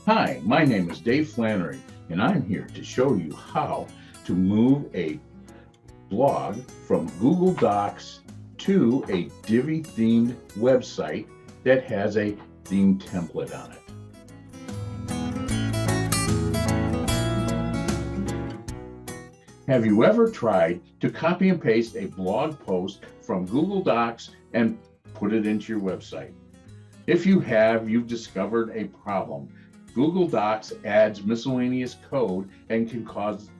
Hi, my name is Dave Flannery, and I'm here to show you how to move a blog from Google Docs to a Divi themed website that has a theme template on it. Have you ever tried to copy and paste a blog post from Google Docs and put it into your website? If you have, you've discovered a problem. Google Docs adds miscellaneous code and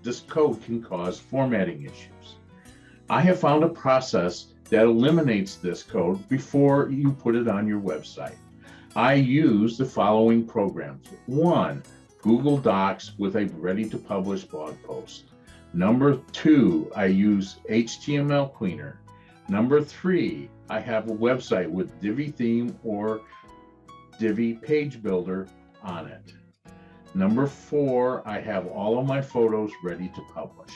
this code can cause formatting issues. I have found a process that eliminates this code before you put it on your website. I use the following programs. 1, Google Docs with a ready-to-publish blog post. Number 2, I use HTML Cleaner. Number 3, I have a website with Divi theme or Divi page builder on it. Number 4, I have all of my photos ready to publish.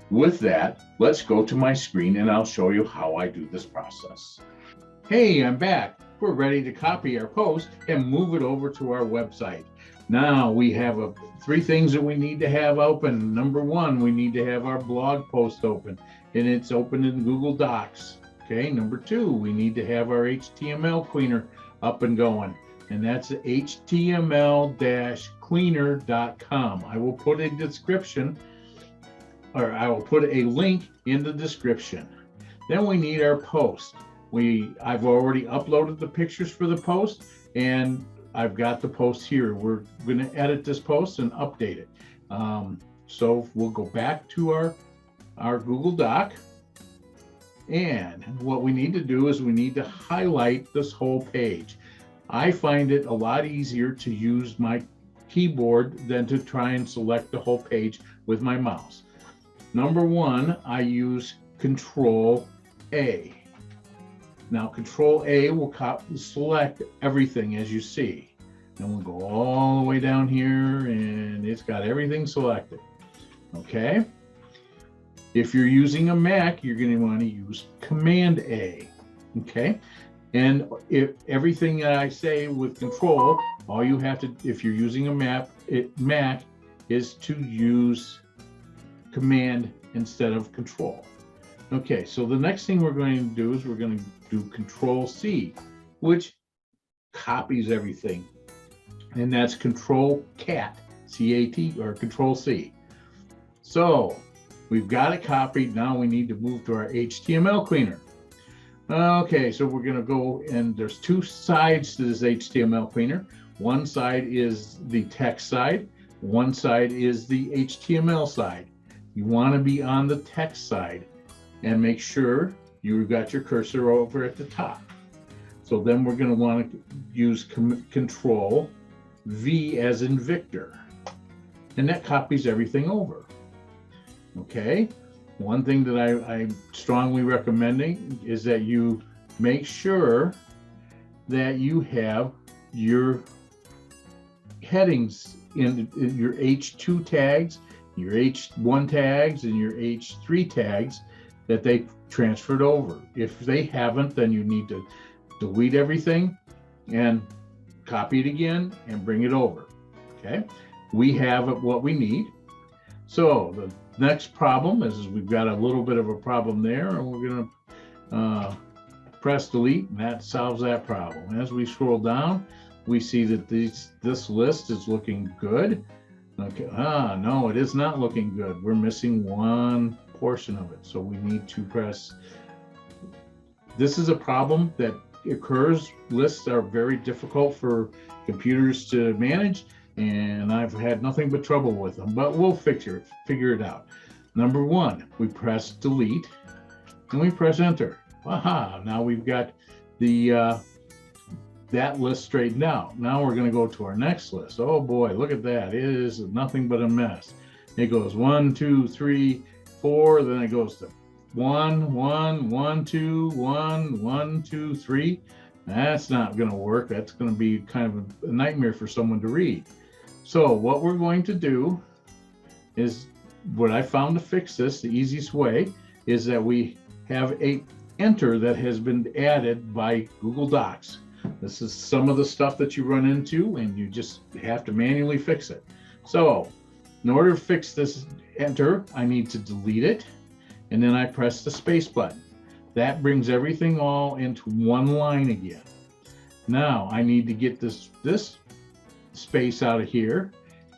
With that, let's go to my screen and I'll show you how I do this process. Hey, I'm back. We're ready to copy our post and move it over to our website. Now we have 3 things that we need to have open. Number 1, we need to have our blog post open, and it's open in Google Docs. Okay, number 2, we need to have our HTML cleaner up and going, and that's html-cleaner.com. I will put a description, or I will put a link in the description. Then we need our post. I've already uploaded the pictures for the post, and I've got the post here. We're going to edit this post and update it. So we'll go back to our Google Doc. And what we need to do is we need to highlight this whole page. I find it a lot easier to use my keyboard than to try and select the whole page with my mouse. Number 1, I use Control A. Now Control A will select everything as you see. And we'll go all the way down here and it's got everything selected. Okay. If you're using a Mac, you're going to want to use Command A. Okay. And if everything that I say with Control, all you have to, if you're using a Mac, is to use Command instead of Control. Okay, so the next thing we're going to do is we're going to do Control C, which copies everything. And that's Control Cat, C-A-T, or Control C. So we've got it copied. Now we need to move to our HTML cleaner. Okay, so we're going to go, and there's 2 sides to this HTML cleaner. One side is the text side. One side is the HTML side. You want to be on the text side and make sure you've got your cursor over at the top. So then we're going to want to use Control V as in Victor, and that copies everything over. Okay, one thing that I'm strongly recommending is that you make sure that you have your headings in your H2 tags, your H1 tags, and your H3 tags, that they transferred over. If they haven't, then you need to delete everything and copy it again and bring it over. Okay, we have what we need. So the next problem is we've got a little bit of a problem there, and we're going to press delete, and that solves that problem. As we scroll down, we see that this list is looking good. Okay, no, it is not looking good. We're missing one portion of it, so we need to press. This is a problem that occurs. Lists are very difficult for computers to manage, and I've had nothing but trouble with them, but we'll figure it out. Number 1, we press delete and we press enter. Aha, now we've got the that list straightened out. Now we're going to go to our next list. Oh boy, look at that. It is nothing but a mess. It goes 1, 2, 3, 4, then it goes to 1, 1, 1, 2, 1, 1, 2, 3. That's not going to work. That's going to be kind of a nightmare for someone to read. So what we're going to do is, what I found to fix this, the easiest way, is that we have a enter that has been added by Google Docs. This is some of the stuff that you run into, and you just have to manually fix it. So in order to fix this enter, I need to delete it, and then I press the space button. That brings everything all into one line again. Now I need to get this space out of here,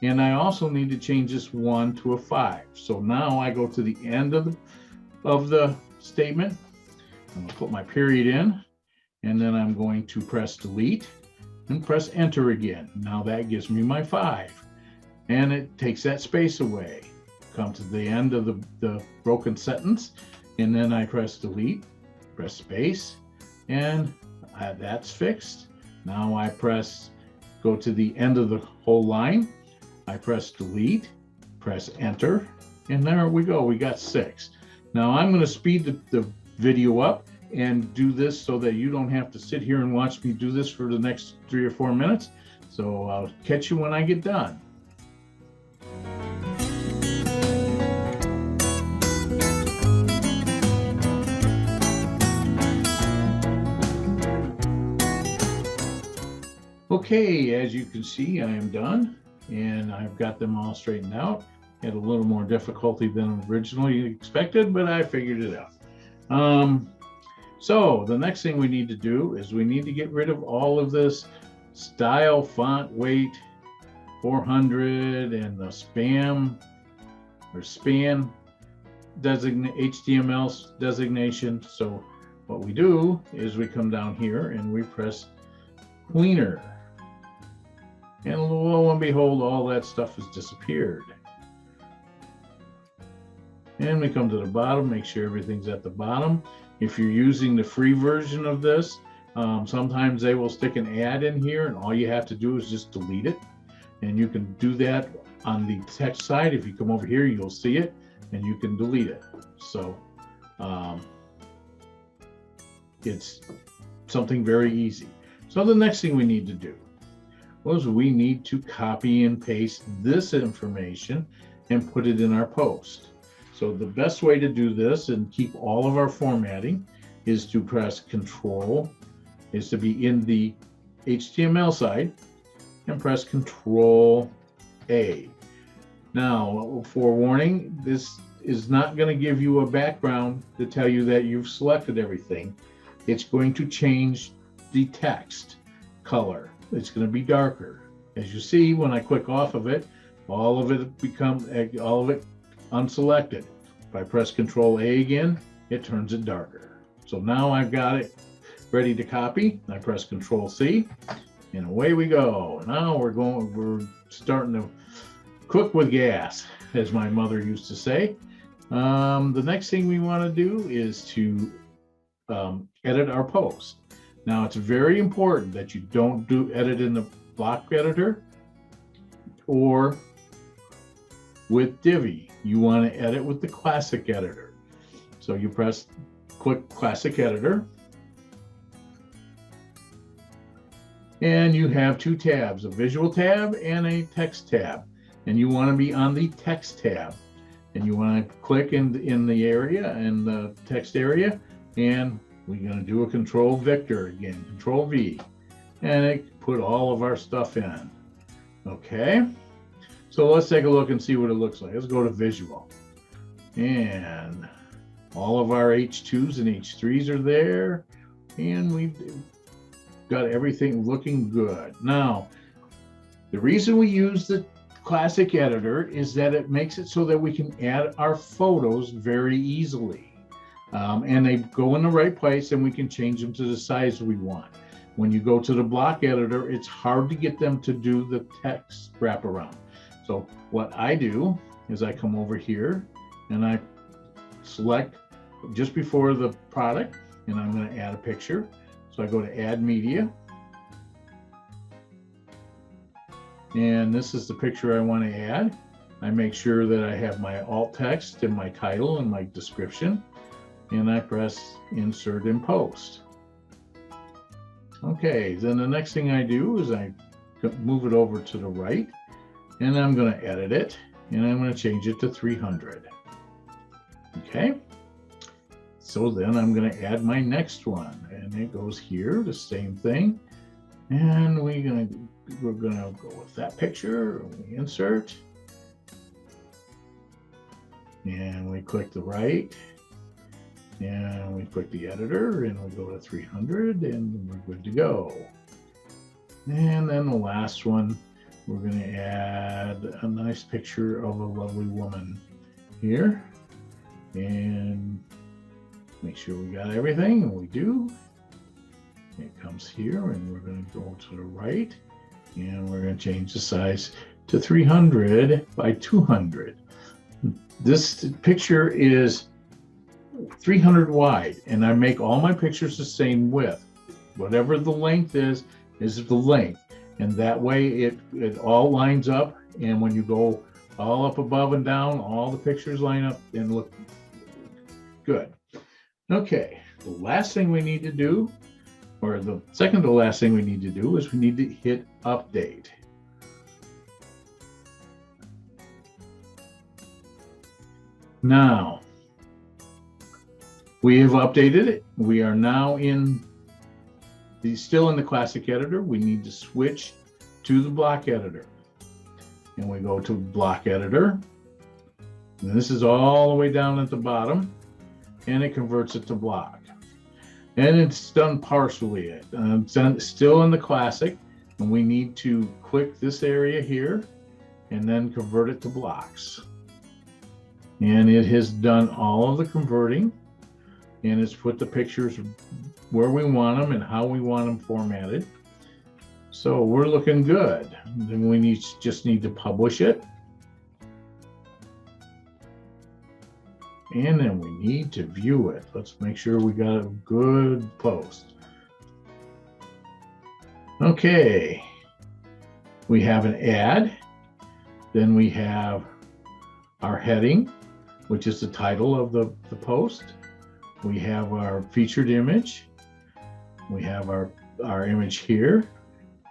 and I also need to change this 1 to a 5. So now I go to the end of the statement. I'm going to put my period in, and then I'm going to press delete and press enter again. Now that gives me my 5, and it takes that space away. Come to the end of the broken sentence, and then I press delete, press space, and that's fixed. Now I go to the end of the whole line, I press delete, press enter, and there we go, we got 6. Now I'm going to speed the video up and do this so that you don't have to sit here and watch me do this for the next 3 or 4 minutes. So I'll catch you when I get done. Okay, as you can see, I am done, and I've got them all straightened out. Had a little more difficulty than originally expected, but I figured it out. So the next thing we need to do is we need to get rid of all of this style, font, weight, 400, and the spam or span HTML designation. So what we do is we come down here and we press cleaner. And lo and behold, all that stuff has disappeared. And we come to the bottom, make sure everything's at the bottom. If you're using the free version of this, sometimes they will stick an ad in here, and all you have to do is just delete it. And you can do that on the text side. If you come over here, you'll see it, and you can delete it. So it's something very easy. So the next thing we need to do was we need to copy and paste this information and put it in our post. So the best way to do this and keep all of our formatting is to press Control, is to be in the HTML side, and press Control A. Now, forewarning, this is not going to give you a background to tell you that you've selected everything. It's going to change the text color. It's going to be darker. As you see, when I click off of it, all of it unselected. If I press Control A again, it turns it darker. So now I've got it ready to copy. I press Control C, and away we go. Now we're starting to cook with gas, as my mother used to say. The next thing we want to do is to edit our post. Now it's very important that you don't edit in the block editor or with Divi. You want to edit with the classic editor. So you click classic editor, and you have 2 tabs, a visual tab and a text tab. And you want to be on the text tab, and you want to click in the area, in the text area, and we're going to do a Control Victor again, Control V, and it put all of our stuff in. Okay, so let's take a look and see what it looks like. Let's go to Visual, and all of our H2s and H3s are there, and we've got everything looking good. Now, the reason we use the classic editor is that it makes it so that we can add our photos very easily. And they go in the right place, and we can change them to the size we want. When you go to the block editor, it's hard to get them to do the text wraparound. So what I do is I come over here and I select just before the product, and I'm going to add a picture. So I go to Add Media, and this is the picture I want to add. I make sure that I have my alt text and my title and my description, and I press Insert in Post. Okay, then the next thing I do is I move it over to the right, and I'm going to edit it, and I'm going to change it to 300. Okay, so then I'm going to add my next one, and it goes here, the same thing. And we're gonna go with that picture. We insert, and we click the right, and we click the editor, and we go to 300, and we're good to go. And then the last one, we're going to add a nice picture of a lovely woman here, and make sure we got everything, and we do. It comes here, and we're going to go to the right, and we're going to change the size to 300 by 200. This picture is 300 wide, and I make all my pictures the same width. Whatever the length is the length, and that way it all lines up, and when you go all up above and down, all the pictures line up and look good. Okay, the last thing we need to do, or the second to last thing we need to do, is we need to hit update. Now, we have updated it. We are now still in the classic editor. We need to switch to the block editor. And we go to block editor. And this is all the way down at the bottom, and it converts it to block. And it's done partially. It's still in the classic, and we need to click this area here and then convert it to blocks. And it has done all of the converting, and it's put the pictures where we want them and how we want them formatted. So we're looking good. Then we just need to publish it. And then we need to view it. Let's make sure we got a good post. Okay. We have an ad. Then we have our heading, which is the title of the post. We have our featured image. We have our image here.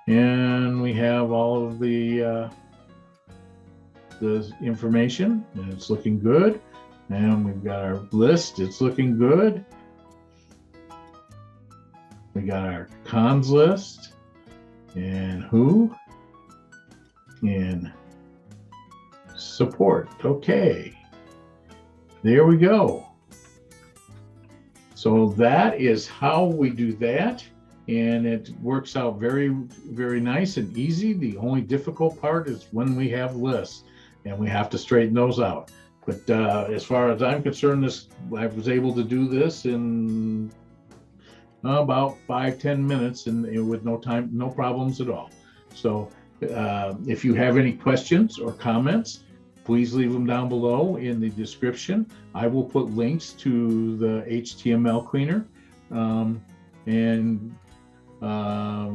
And we have all of the information, and it's looking good. And we've got our list, it's looking good. We got our cons list, and who, and support. Okay, there we go. So that is how we do that. And it works out very, very nice and easy. The only difficult part is when we have lists, and we have to straighten those out. But as far as I'm concerned, I was able to do this in about 5-10 minutes, and with no problems at all. So if you have any questions or comments, please leave them down below in the description. I will put links to the HTML cleaner, and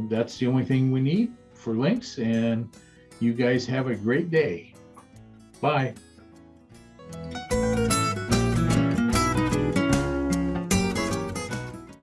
that's the only thing we need for links. And you guys have a great day. Bye.